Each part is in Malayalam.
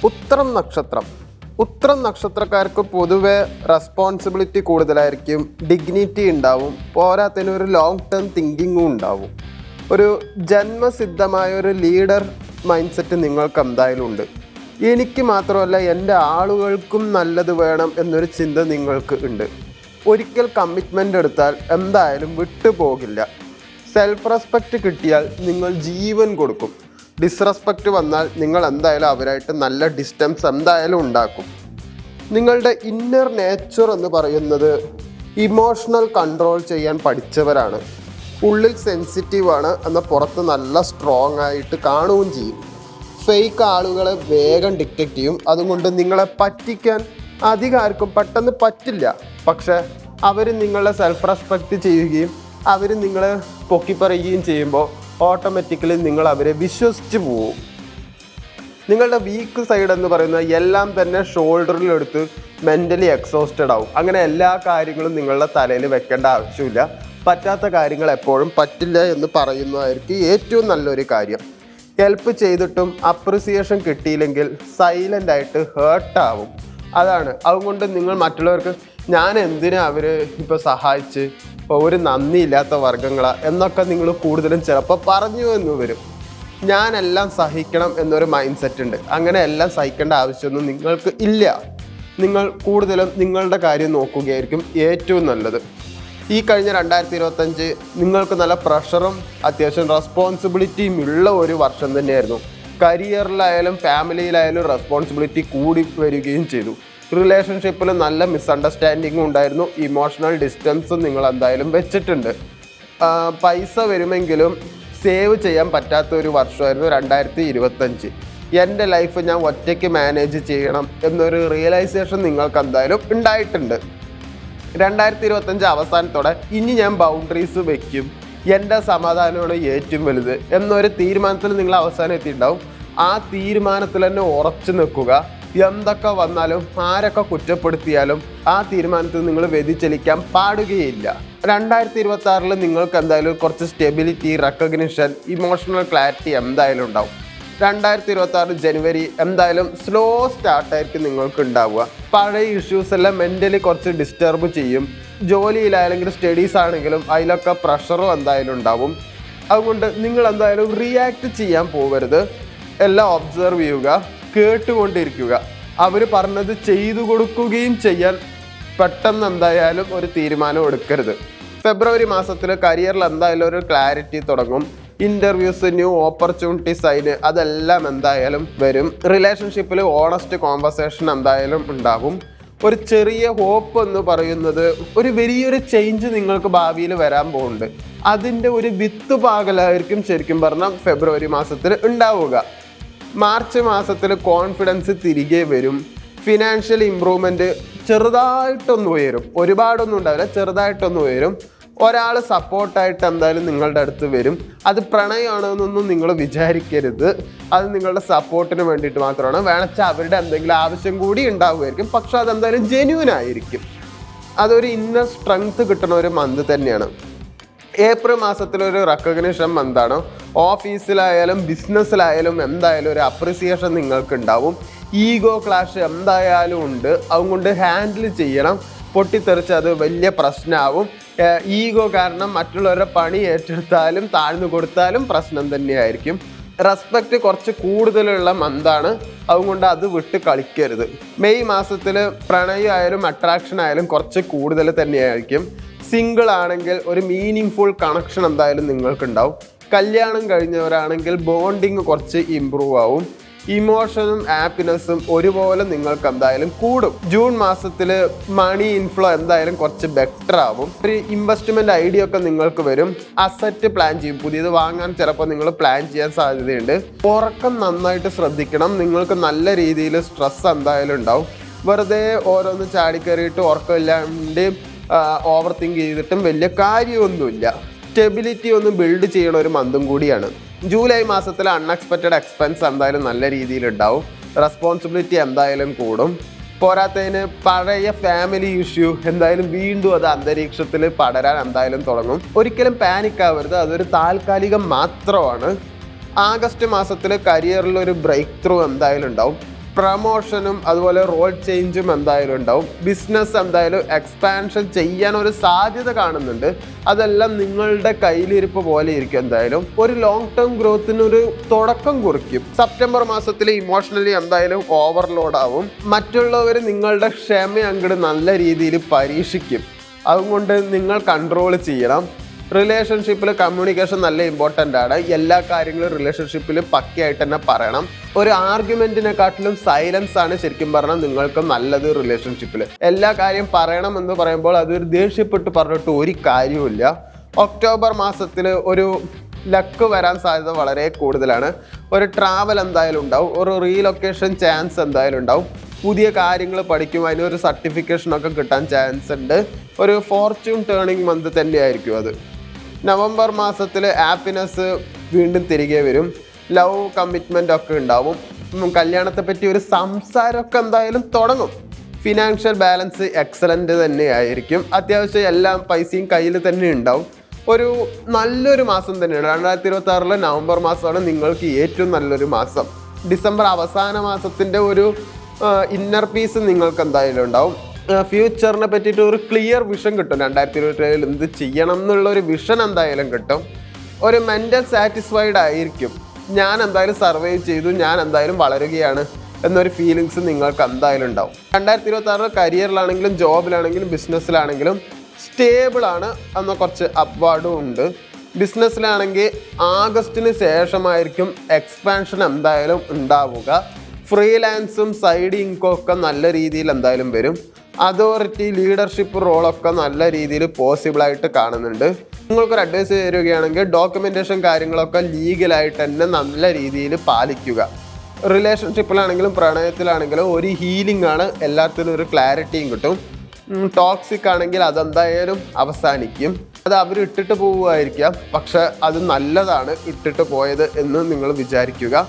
ഉത്രം നക്ഷത്രം. ഉത്രം നക്ഷത്രക്കാർക്ക് പൊതുവെ റെസ്പോൺസിബിലിറ്റി കൂടുതലായിരിക്കും, ഡിഗ്നിറ്റി ഉണ്ടാവും, പോരാത്തതിന് ഒരു ലോങ് ടേം തിങ്കിങ്ങും ഉണ്ടാവും. ഒരു ജന്മസിദ്ധമായ ഒരു ലീഡർ മൈൻഡ് സെറ്റ് നിങ്ങൾക്ക് എന്തായാലും ഉണ്ട്. എനിക്ക് മാത്രമല്ല എൻ്റെ ആളുകൾക്കും നല്ലത് വേണം എന്നൊരു ചിന്ത നിങ്ങൾക്ക് ഉണ്ട്. ഒരിക്കൽ കമ്മിറ്റ്മെൻ്റ് എടുത്താൽ എന്തായാലും വിട്ടുപോകില്ല. സെൽഫ് റെസ്പെക്റ്റ് കിട്ടിയാൽ നിങ്ങൾ ജീവൻ കൊടുക്കും. ഡിസ്റെസ്പെക്റ്റ് വന്നാൽ നിങ്ങൾ എന്തായാലും അവരായിട്ട് നല്ല ഡിസ്റ്റൻസ് എന്തായാലും ഉണ്ടാക്കും. നിങ്ങളുടെ ഇന്നർ നേച്ചർ എന്ന് പറയുന്നത് ഇമോഷണൽ കൺട്രോൾ ചെയ്യാൻ പഠിച്ചവരാണ്. ഉള്ളിൽ സെൻസിറ്റീവാണ്, എന്നാൽ പുറത്ത് നല്ല സ്ട്രോങ് ആയിട്ട് കാണുകയും ചെയ്യും. ഫേക്ക് ആളുകളെ വേഗം ഡിറ്റക്റ്റ് ചെയ്യും. അതുകൊണ്ട് നിങ്ങളെ പറ്റിക്കാൻ അധികാർക്കും പെട്ടെന്ന് പറ്റില്ല. പക്ഷേ അവർ നിങ്ങളെ സെൽഫ് റെസ്പെക്റ്റ് ചെയ്യുകയും അവർ നിങ്ങളെ പൊക്കിപ്പറയുകയും ചെയ്യുമ്പോൾ ഓട്ടോമാറ്റിക്കലി നിങ്ങൾ അവരെ വിശ്വസിച്ച് പോവും. നിങ്ങളുടെ വീക്ക് സൈഡ് എന്ന് പറയുന്നത് എല്ലാം തന്നെ ഷോൾഡറിലെടുത്ത് മെൻ്റലി എക്സോസ്റ്റഡ് ആവും. അങ്ങനെ എല്ലാ കാര്യങ്ങളും നിങ്ങളുടെ തലയിൽ വെക്കേണ്ട ആവശ്യമില്ല. പറ്റാത്ത കാര്യങ്ങൾ എപ്പോഴും പറ്റില്ല എന്ന് പറയുന്നതായിരിക്കും ഏറ്റവും നല്ലൊരു കാര്യം. ഹെൽപ്പ് ചെയ്തിട്ടും അപ്രിസിയേഷൻ കിട്ടിയില്ലെങ്കിൽ സൈലൻ്റായിട്ട് ഹേർട്ടാവും. അതാണ്. അതുകൊണ്ട് നിങ്ങൾ മറ്റുള്ളവർക്ക് ഞാൻ എന്തിനാ അവർ ഇപ്പോൾ സഹായിച്ച് ഒരു നന്ദിയില്ലാത്ത വർഗ്ഗങ്ങളാണ് എന്നൊക്കെ നിങ്ങൾ കൂടുതലും ചിലപ്പോൾ പറഞ്ഞു എന്ന് വരും. ഞാനെല്ലാം സഹിക്കണം എന്നൊരു മൈൻഡ് സെറ്റ് ഉണ്ട്. അങ്ങനെ എല്ലാം സഹിക്കേണ്ട ആവശ്യമൊന്നും നിങ്ങൾക്ക് ഇല്ല. നിങ്ങൾ കൂടുതലും നിങ്ങളുടെ കാര്യം നോക്കുകയായിരിക്കും ഏറ്റവും നല്ലത്. ഈ കഴിഞ്ഞ 2025 നിങ്ങൾക്ക് നല്ല പ്രഷറും അത്യാവശ്യം റെസ്പോൺസിബിലിറ്റിയും ഉള്ള ഒരു വർഷം തന്നെയായിരുന്നു. കരിയറിലായാലും ഫാമിലിയിലായാലും റെസ്പോൺസിബിലിറ്റി കൂടി വരികയും ചെയ്തു. റിലേഷൻഷിപ്പിൽ നല്ല മിസ്അണ്ടർസ്റ്റാൻഡിങ്ങും ഉണ്ടായിരുന്നു. ഇമോഷണൽ ഡിസ്റ്റൻസും നിങ്ങൾ എന്തായാലും വെച്ചിട്ടുണ്ട്. പൈസ വരുമെങ്കിലും സേവ് ചെയ്യാൻ പറ്റാത്ത ഒരു വർഷമായിരുന്നു 2025. എൻ്റെ ലൈഫ് ഞാൻ ഒറ്റയ്ക്ക് മാനേജ് ചെയ്യണം എന്നൊരു റിയലൈസേഷൻ നിങ്ങൾക്ക് എന്തായാലും ഉണ്ടായിട്ടുണ്ട്. 2025 അവസാനത്തോടെ ഇനി ഞാൻ ബൗണ്ടറീസ് വെക്കും, എൻ്റെ സമാധാനമാണ് ഏറ്റവും വലുത് എന്നൊരു തീരുമാനത്തിൽ നിങ്ങൾ അവസാനം എത്തിയിട്ടുണ്ടാവും. ആ തീരുമാനത്തിൽ തന്നെ ഉറച്ചു നിൽക്കുക. എന്തൊക്കെ വന്നാലും ആരൊക്കെ കുറ്റപ്പെടുത്തിയാലും ആ തീരുമാനത്തിൽ നിങ്ങൾ വ്യതിചലിക്കാൻ പാടുകയില്ല. 2026 നിങ്ങൾക്ക് എന്തായാലും കുറച്ച് സ്റ്റെബിലിറ്റി, റെക്കഗ്നിഷൻ, ഇമോഷണൽ ക്ലാരിറ്റി എന്തായാലും ഉണ്ടാവും. 2026 ജനുവരി എന്തായാലും സ്ലോ സ്റ്റാർട്ടായിരിക്കും നിങ്ങൾക്ക് ഉണ്ടാവുക. പഴയ ഇഷ്യൂസ് എല്ലാം മെൻ്റലി കുറച്ച് ഡിസ്റ്റർബ് ചെയ്യും. ജോലിയിലായാലെങ്കിലും സ്റ്റഡീസ് ആണെങ്കിലും അതിലൊക്കെ പ്രഷറും എന്തായാലും ഉണ്ടാവും. അതുകൊണ്ട് നിങ്ങൾ എന്തായാലും റിയാക്ട് ചെയ്യാൻ പോകരുത്. എല്ലാം ഒബ്സർവ് ചെയ്യുക, കേട്ടുകൊണ്ടിരിക്കുക. അവർ പറഞ്ഞത് ചെയ്തു കൊടുക്കുകയും ചെയ്യാൻ പെട്ടെന്ന് എന്തായാലും ഒരു തീരുമാനം എടുക്കരുത്. ഫെബ്രുവരി മാസത്തിൽ കരിയറിൽ എന്തായാലും ഒരു ക്ലാരിറ്റി തുടങ്ങും. ഇൻ്റർവ്യൂസ്, ന്യൂ ഓപ്പർച്യൂണിറ്റീസ് അതിന് അതെല്ലാം എന്തായാലും വരും. റിലേഷൻഷിപ്പിൽ ഓണസ്റ്റ് കോൺവെർസേഷൻ എന്തായാലും ഉണ്ടാകും. ഒരു ചെറിയ ഹോപ്പ് എന്ന് പറയുന്നത് ഒരു വലിയൊരു ചേഞ്ച് നിങ്ങൾക്ക് ഭാവിയിൽ വരാൻ പോകുന്നുണ്ട്. അതിൻ്റെ ഒരു വിത്ത് പാകലായിരിക്കും ശരിക്കും പറഞ്ഞാൽ ഫെബ്രുവരി മാസത്തിൽ ഉണ്ടാവുക. മാർച്ച് മാസത്തിൽ കോൺഫിഡൻസ് തിരികെ വരും. ഫിനാൻഷ്യൽ ഇമ്പ്രൂവ്മെൻറ്റ് ചെറുതായിട്ടൊന്ന് ഉയരും. ഒരുപാടൊന്നും ഉണ്ടാവില്ല, ചെറുതായിട്ടൊന്ന് ഉയരും. ഒരാൾ സപ്പോർട്ടായിട്ട് എന്തായാലും നിങ്ങളുടെ അടുത്ത് വരും. അത് പ്രണയമാണെന്നൊന്നും നിങ്ങൾ വിചാരിക്കരുത്. അത് നിങ്ങളുടെ സപ്പോർട്ടിന് വേണ്ടിയിട്ട് മാത്രമാണ്. വേണമെച്ചാൽ അവരുടെ എന്തെങ്കിലും ആവശ്യം കൂടി ഉണ്ടാവുമായിരിക്കും. പക്ഷെ അതെന്തായാലും ജെന്യൂൻ ആയിരിക്കും. അതൊരു ഇന്നർ സ്ട്രെങ്ത് കിട്ടുന്ന ഒരു മന്ത് തന്നെയാണ്. April മാസത്തിലൊരു recognition മന്താണ്. ഓഫീസിലായാലും ബിസിനസ്സിലായാലും എന്തായാലും ഒരു അപ്രിസിയേഷൻ നിങ്ങൾക്ക് ഉണ്ടാവും. ഈഗോ ക്ലാഷ് എന്തായാലും ഉണ്ട്. അതുകൊണ്ട് ഹാൻഡിൽ ചെയ്യണം. പൊട്ടിത്തെറിച്ച് അത് വലിയ പ്രശ്നമാവും. ഈഗോ കാരണം മറ്റുള്ളവരുടെ പണി ഏറ്റെടുത്താലും താഴ്ന്നു കൊടുത്താലും പ്രശ്നം തന്നെയായിരിക്കും. റെസ്പെക്റ്റ് കുറച്ച് കൂടുതലുള്ള മന്താണ്. അതുകൊണ്ട് അത് വിട്ട് കളിക്കരുത്. മെയ് മാസത്തിൽ പ്രണയമായാലും അട്രാക്ഷൻ ആയാലും കുറച്ച് കൂടുതൽ തന്നെയായിരിക്കും. സിംഗിൾ ആണെങ്കിൽ ഒരു മീനിങ് ഫുൾ കണക്ഷൻ എന്തായാലും നിങ്ങൾക്കുണ്ടാവും. കല്യാണം കഴിഞ്ഞവരാണെങ്കിൽ ബോണ്ടിങ് കുറച്ച് ഇമ്പ്രൂവ് ആവും. ഇമോഷനും ഹാപ്പിനെസ്സും ഒരുപോലെ നിങ്ങൾക്ക് എന്തായാലും കൂടും. ജൂൺ മാസത്തിൽ മണി ഇൻഫ്ലോ എന്തായാലും കുറച്ച് ബെറ്റർ ആവും. ഒരു ഇൻവെസ്റ്റ്മെൻറ്റ് ഐഡിയ ഒക്കെ നിങ്ങൾക്ക് വരും. അസറ്റ് പ്ലാൻ ചെയ്യും. പുതിയത് വാങ്ങാൻ ചിലപ്പോൾ നിങ്ങൾ പ്ലാൻ ചെയ്യാൻ സാധ്യതയുണ്ട്. ഉറക്കം നന്നായിട്ട് ശ്രദ്ധിക്കണം. നിങ്ങൾക്ക് നല്ല രീതിയിൽ സ്ട്രെസ് എന്തായാലും ഉണ്ടാവും. വെറുതെ ഓരോന്ന് ചാടിക്കയറിയിട്ട് ഉറക്കമില്ലാണ്ട് ഓവർ തിങ്ക് ചെയ്തിട്ടും വലിയ കാര്യമൊന്നുമില്ല. സ്റ്റെബിലിറ്റി ഒന്ന് ബിൽഡ് ചെയ്യണ ഒരു മന്തും കൂടിയാണ്. ജൂലൈ മാസത്തിൽ അൺഎക്സ്പെക്റ്റഡ് എക്സ്പെൻസ് എന്തായാലും നല്ല രീതിയിലുണ്ടാവും. റെസ്പോൺസിബിലിറ്റി എന്തായാലും കൂടും. പോരാത്തതിന് പഴയ ഫാമിലി ഇഷ്യൂ എന്തായാലും വീണ്ടും അത് അന്തരീക്ഷത്തിൽ പടരാൻ എന്തായാലും തുടങ്ങും. ഒരിക്കലും പാനിക് ആവരുത്. അതൊരു താൽക്കാലികം മാത്രമാണ്. ആഗസ്റ്റ് മാസത്തിൽ കരിയറിൽ ഒരു ബ്രേക്ക് ത്രൂ എന്തായാലും ഉണ്ടാവും. പ്രമോഷനും അതുപോലെ റോൾ ചേഞ്ചും എന്തായാലും ഉണ്ടാവും. ബിസിനസ് എന്തായാലും എക്സ്പാൻഷൻ ചെയ്യാൻ ഒരു സാധ്യത കാണുന്നുണ്ട്. അതെല്ലാം നിങ്ങളുടെ കയ്യിലിരിപ്പ് പോലെ ഇരിക്കും. എന്തായാലും ഒരു ലോങ് ടേം ഗ്രോത്തിന് ഒരു തുടക്കം കുറിക്കും. സെപ്റ്റംബർ മാസത്തിൽ ഇമോഷണലി എന്തായാലും ഓവർലോഡ് ആവും. മറ്റുള്ളവർ നിങ്ങളുടെ ക്ഷമ അങ്ങോട്ട് നല്ല രീതിയിൽ പരീക്ഷിക്കും. അതുകൊണ്ട് നിങ്ങൾ കൺട്രോൾ ചെയ്യണം. റിലേഷൻഷിപ്പിൽ കമ്മ്യൂണിക്കേഷൻ നല്ല ഇമ്പോർട്ടൻ്റ് ആണ്. എല്ലാ കാര്യങ്ങളും റിലേഷൻഷിപ്പിൽ പക്കയായിട്ട് തന്നെ പറയണം. ഒരു ആർഗ്യുമെൻറ്റിനെക്കാട്ടിലും സൈലൻസ് ആണ് ശരിക്കും പറഞ്ഞാൽ നിങ്ങൾക്ക് നല്ലത്. റിലേഷൻഷിപ്പിൽ എല്ലാ കാര്യം പറയണം എന്ന് പറയുമ്പോൾ അതൊരു ദേഷ്യപ്പെട്ട് പറഞ്ഞിട്ട് ഒരു കാര്യവുമില്ല. ഒക്ടോബർ മാസത്തിൽ ഒരു ലക്ക് വരാൻ സാധ്യത വളരെ കൂടുതലാണ്. ഒരു ട്രാവൽ എന്തായാലും ഉണ്ടാവും. ഒരു റീലൊക്കേഷൻ ചാൻസ് എന്തായാലും ഉണ്ടാവും. പുതിയ കാര്യങ്ങൾ പഠിക്കും. അതിനൊരു സർട്ടിഫിക്കേഷനൊക്കെ കിട്ടാൻ ചാൻസ് ഉണ്ട്. ഒരു ഫോർച്യൂൺ ടേണിംഗ് മന്ത് തന്നെയായിരിക്കും അത്. നവംബർ മാസത്തിൽ ഹാപ്പിനെസ് വീണ്ടും തിരികെ വരും. ലവ് കമ്മിറ്റ്മെൻ്റ് ഒക്കെ ഉണ്ടാവും. കല്യാണത്തെ പറ്റി ഒരു സംസാരമൊക്കെ എന്തായാലും തുടങ്ങും. ഫിനാൻഷ്യൽ ബാലൻസ് എക്സലൻ്റ് തന്നെയായിരിക്കും. അത്യാവശ്യം എല്ലാ പൈസയും കയ്യിൽ തന്നെ ഉണ്ടാവും. ഒരു നല്ലൊരു മാസം തന്നെയാണ് 2026 നവംബർ മാസമാണ് നിങ്ങൾക്ക് ഏറ്റവും നല്ലൊരു മാസം. ഡിസംബർ അവസാന മാസത്തിൻ്റെ ഒരു ഇന്നർ പീസ് നിങ്ങൾക്ക് എന്തായാലും ഉണ്ടാവും. ഫ്യൂച്ചറിനെ പറ്റിയിട്ട് ഒരു ക്ലിയർ വിഷൻ കിട്ടും. 2027 എന്ത് ചെയ്യണം എന്നുള്ളൊരു വിഷൻ എന്തായാലും കിട്ടും. ഒരു മെൻ്റൽ സാറ്റിസ്ഫൈഡ് ആയിരിക്കും. ഞാൻ എന്തായാലും സർവൈവ് ചെയ്തു, ഞാൻ എന്തായാലും വളരുകയാണ് എന്നൊരു ഫീലിങ്സ് നിങ്ങൾക്ക് എന്തായാലും ഉണ്ടാവും. 2026 കരിയറിലാണെങ്കിലും ജോബിലാണെങ്കിലും ബിസിനസ്സിലാണെങ്കിലും സ്റ്റേബിളാണ്. എന്നാൽ കുറച്ച് അപ്വാർഡും ഉണ്ട്. ബിസിനസ്സിലാണെങ്കിൽ ആഗസ്റ്റിന് ശേഷമായിരിക്കും എക്സ്പാൻഷൻ എന്തായാലും ഉണ്ടാവുക. ഫ്രീലാൻസും സൈഡ് ഇൻകം ഒക്കെ നല്ല രീതിയിൽ എന്തായാലും വരും. അതോറിറ്റി ലീഡർഷിപ്പ് റോളൊക്കെ നല്ല രീതിയിൽ പോസിബിളായിട്ട് കാണുന്നുണ്ട്. നിങ്ങൾക്കൊരു അഡ്വൈസ് തരികയാണെങ്കിൽ ഡോക്യുമെൻറ്റേഷൻ കാര്യങ്ങളൊക്കെ ലീഗലായിട്ട് തന്നെ നല്ല രീതിയിൽ പാലിക്കുക. റിലേഷൻഷിപ്പിലാണെങ്കിലും പ്രണയത്തിലാണെങ്കിലും ഒരു ഹീലിംഗ് ആണ്. എല്ലാത്തിനും ഒരു ക്ലാരിറ്റിയും കിട്ടും. ടോക്സിക് ആണെങ്കിൽ അതെന്തായാലും അവസാനിക്കും. അത് അവർ ഇട്ടിട്ട് പോവുമായിരിക്കാം, പക്ഷെ അത് നല്ലതാണ് ഇട്ടിട്ട് പോയത് എന്ന് നിങ്ങൾ വിചാരിക്കുക.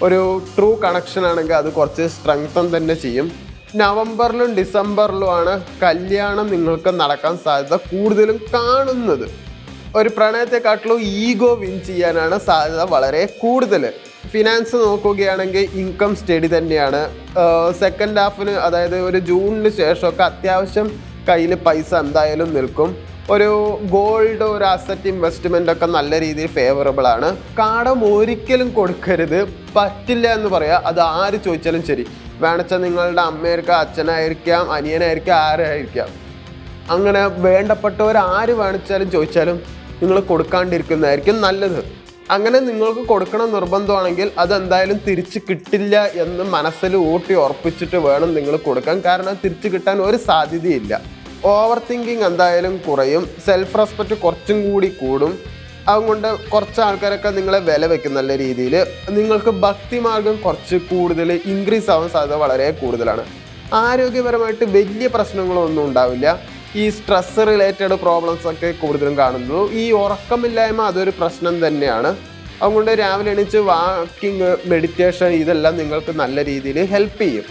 ഒരു ട്രൂ കണക്ഷൻ ആണെങ്കിൽ അത് കുറച്ച് സ്ട്രെങ്തൻ തന്നെ ചെയ്യും. നവംബറിലും ഡിസംബറിലുമാണ് കല്യാണം നിങ്ങൾക്ക് നടക്കാൻ സാധ്യത കൂടുതലും കാണുന്നത്. ഒരു പ്രണയത്തെക്കാട്ടിലും ഈഗോ വിൻ ചെയ്യാനാണ് സാധ്യത വളരെ കൂടുതൽ. ഫിനാൻസ് നോക്കുകയാണെങ്കിൽ ഇൻകം സ്റ്റഡി തന്നെയാണ്. സെക്കൻഡ് ഹാഫിന്, അതായത് ഒരു ജൂണിന് ശേഷമൊക്കെ അത്യാവശ്യം കയ്യിൽ പൈസ എന്തായാലും നിൽക്കും. ഒരു ഗോൾഡ്, ഒരു അസറ്റ് ഇൻവെസ്റ്റ്മെൻ്റ് ഒക്കെ നല്ല രീതിയിൽ ഫേവറബിൾ ആണ്. കടം ഒരിക്കലും കൊടുക്കരുത്, പറ്റില്ല എന്ന് പറയാം. അത് ആര് ചോദിച്ചാലും ശരി. വേണമെച്ചാൽ നിങ്ങളുടെ അമ്മയായിരിക്കാം, അച്ഛനായിരിക്കാം, അനിയനായിരിക്കാം, ആരായിരിക്കാം. അങ്ങനെ വേണ്ടപ്പെട്ടവർ ആര് വേണിച്ചാലും ചോദിച്ചാലും നിങ്ങൾ കൊടുക്കാണ്ടിരിക്കുന്നതായിരിക്കും നല്ലത്. അങ്ങനെ നിങ്ങൾക്ക് കൊടുക്കണം നിർബന്ധമാണെങ്കിൽ അതെന്തായാലും തിരിച്ച് കിട്ടില്ല എന്ന് മനസ്സിൽ ഊട്ടി ഉറപ്പിച്ചിട്ട് വേണം നിങ്ങൾ കൊടുക്കാൻ. കാരണം തിരിച്ച് കിട്ടാൻ ഒരു സാധ്യതയില്ല. ഓവർ തിങ്കിങ് എന്തായാലും കുറയും. സെൽഫ് റെസ്പെക്റ്റ് കുറച്ചും കൂടി കൂടും. അതുകൊണ്ട് കുറച്ച് ആൾക്കാരൊക്കെ നിങ്ങളെ വില വെക്കും നല്ല രീതിയിൽ. നിങ്ങൾക്ക് ഭക്തിമാർഗം കുറച്ച് കൂടുതൽ ഇൻക്രീസ് ആവാൻ സാധ്യത വളരെ കൂടുതലാണ്. ആരോഗ്യപരമായിട്ട് വലിയ പ്രശ്നങ്ങളൊന്നും ഉണ്ടാവില്ല. ഈ സ്ട്രെസ് റിലേറ്റഡ് പ്രോബ്ലംസ് ഒക്കെ കൂടുതലും കാണുന്നു. ഈ ഉറക്കമില്ലായ്മ അതൊരു പ്രശ്നം തന്നെയാണ്. അതുകൊണ്ട് രാവിലെ എണീച്ച് വാക്കിംഗ്, മെഡിറ്റേഷൻ ഇതെല്ലാം നിങ്ങൾക്ക് നല്ല രീതിയിൽ ഹെൽപ്പ് ചെയ്യും.